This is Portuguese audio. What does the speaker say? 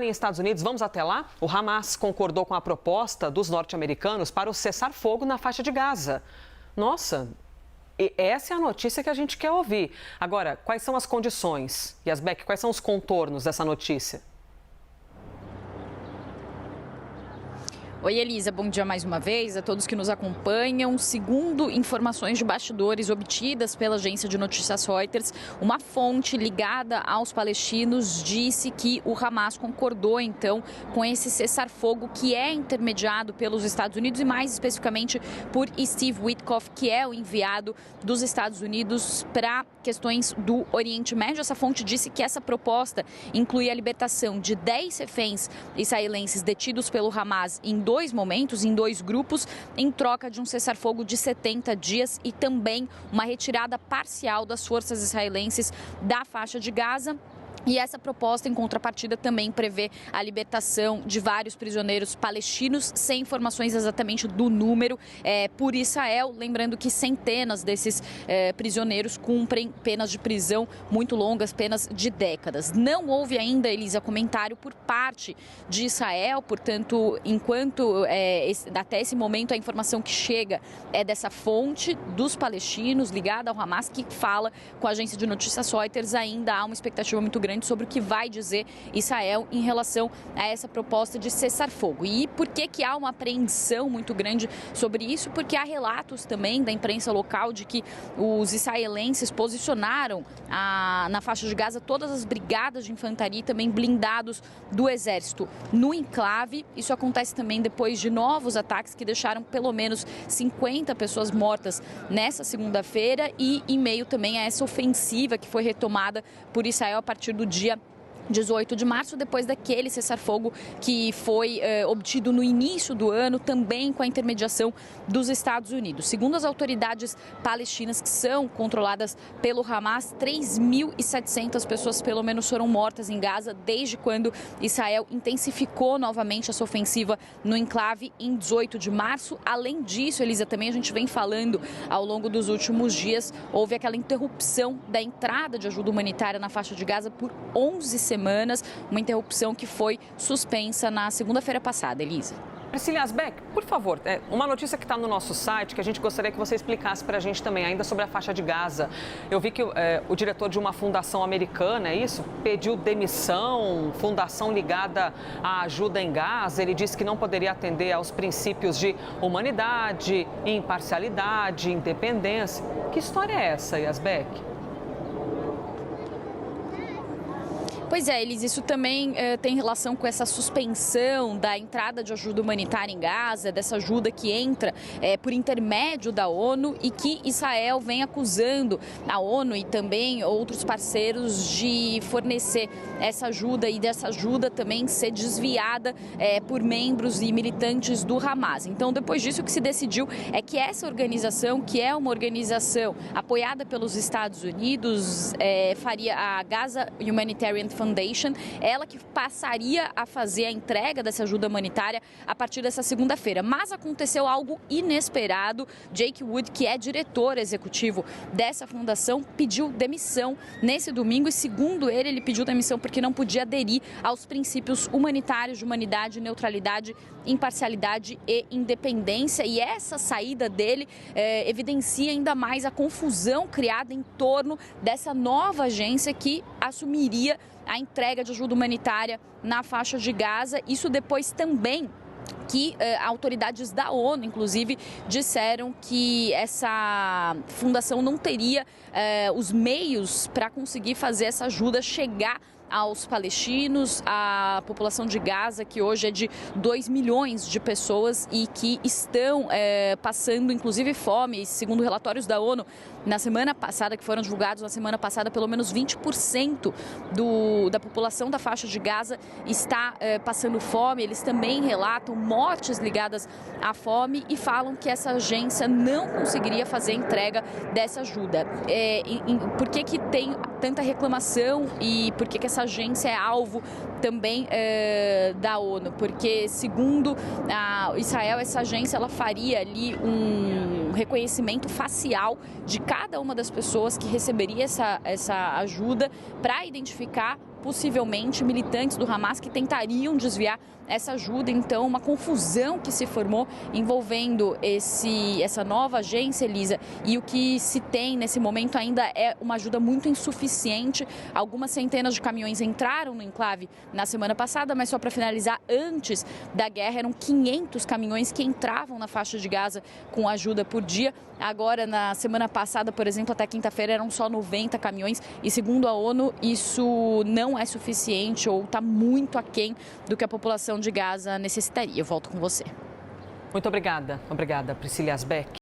Em Estados Unidos, vamos até lá? O Hamas concordou com a proposta dos norte-americanos para o cessar-fogo na faixa de Gaza. Nossa, essa é a notícia que a gente quer ouvir. Agora, quais são as condições? Yasbek, quais são os contornos dessa notícia? Oi, Elisa, bom dia mais uma vez a todos que nos acompanham. Segundo informações de bastidores obtidas pela agência de notícias Reuters, uma fonte ligada aos palestinos disse que o Hamas concordou, então, com esse cessar-fogo que é intermediado pelos Estados Unidos e, mais especificamente, por Steve Witkoff, que é o enviado dos Estados Unidos para questões do Oriente Médio. Essa fonte disse que essa proposta inclui a libertação de 10 reféns israelenses detidos pelo Hamas em dois momentos, em dois grupos, em troca de um cessar-fogo de 70 dias e também uma retirada parcial das forças israelenses da faixa de Gaza. E essa proposta, em contrapartida, também prevê a libertação de vários prisioneiros palestinos, sem informações exatamente do número, por Israel. Lembrando que centenas desses prisioneiros cumprem penas de prisão muito longas, penas de décadas. Não houve ainda, Elisa, comentário por parte de Israel, portanto, enquanto até esse momento a informação que chega é dessa fonte dos palestinos ligada ao Hamas, que fala com a agência de notícias Reuters. Ainda há uma expectativa muito grande sobre o que vai dizer Israel em relação a essa proposta de cessar-fogo. E por que há uma apreensão muito grande sobre isso? Porque há relatos também da imprensa local de que os israelenses posicionaram na faixa de Gaza todas as brigadas de infantaria e também blindados do exército no enclave. Isso acontece também depois de novos ataques que deixaram pelo menos 50 pessoas mortas nessa segunda-feira e em meio também a essa ofensiva que foi retomada por Israel a partir do dia 18 de março, depois daquele cessar-fogo que foi obtido no início do ano, também com a intermediação dos Estados Unidos. Segundo as autoridades palestinas, que são controladas pelo Hamas, 3.700 pessoas pelo menos foram mortas em Gaza desde quando Israel intensificou novamente essa ofensiva no enclave em 18 de março. Além disso, Elisa, também a gente vem falando ao longo dos últimos dias, houve aquela interrupção da entrada de ajuda humanitária na faixa de Gaza por 11 semanas, uma interrupção que foi suspensa na segunda-feira passada, Elisa. Priscila Yasbek, por favor, uma notícia que está no nosso site que a gente gostaria que você explicasse para a gente também, ainda sobre a faixa de Gaza. Eu vi que o diretor de uma fundação americana, é isso? Pediu demissão, fundação ligada à ajuda em Gaza. Ele disse que não poderia atender aos princípios de humanidade, imparcialidade, independência. Que história é essa, Yasbek? Pois é, Elis, isso também tem relação com essa suspensão da entrada de ajuda humanitária em Gaza, dessa ajuda que entra por intermédio da ONU e que Israel vem acusando a ONU e também outros parceiros de fornecer essa ajuda e dessa ajuda também ser desviada por membros e militantes do Hamas. Então, depois disso, o que se decidiu é que essa organização, que é uma organização apoiada pelos Estados Unidos, faria a Gaza Humanitarian Foundation, ela que passaria a fazer a entrega dessa ajuda humanitária a partir dessa segunda-feira. Mas aconteceu algo inesperado. Jake Wood, que é diretor executivo dessa fundação, pediu demissão nesse domingo e, segundo ele pediu demissão porque não podia aderir aos princípios humanitários de humanidade, neutralidade, imparcialidade e independência. E essa saída dele evidencia ainda mais a confusão criada em torno dessa nova agência que assumiria a entrega de ajuda humanitária na faixa de Gaza. Isso depois também que autoridades da ONU, inclusive, disseram que essa fundação não teria os meios para conseguir fazer essa ajuda chegar aos palestinos, à população de Gaza, que hoje é de 2 milhões de pessoas e que estão passando, inclusive, fome. Segundo relatórios da ONU, na semana passada, que foram divulgados na semana passada, pelo menos 20% da população da faixa de Gaza está passando fome. Eles também relatam mortes ligadas à fome e falam que essa agência não conseguiria fazer a entrega dessa ajuda. Por que tem tanta reclamação e por que essa agência é alvo também da ONU? Porque, segundo Israel, essa agência ela faria ali um reconhecimento facial de cada uma das pessoas que receberia essa ajuda para identificar possivelmente militantes do Hamas que tentariam desviar essa ajuda. Então, uma confusão que se formou envolvendo essa nova agência, Elisa, e o que se tem nesse momento ainda é uma ajuda muito insuficiente. Algumas centenas de caminhões entraram no enclave na semana passada, mas só para finalizar, antes da guerra eram 500 caminhões que entravam na faixa de Gaza com ajuda por dia. Agora, na semana passada, por exemplo, até quinta-feira eram só 90 caminhões e, segundo a ONU, isso não é suficiente ou está muito aquém do que a população de Gaza necessitaria. Eu volto com você. Muito obrigada. Obrigada, Priscila Asbeck.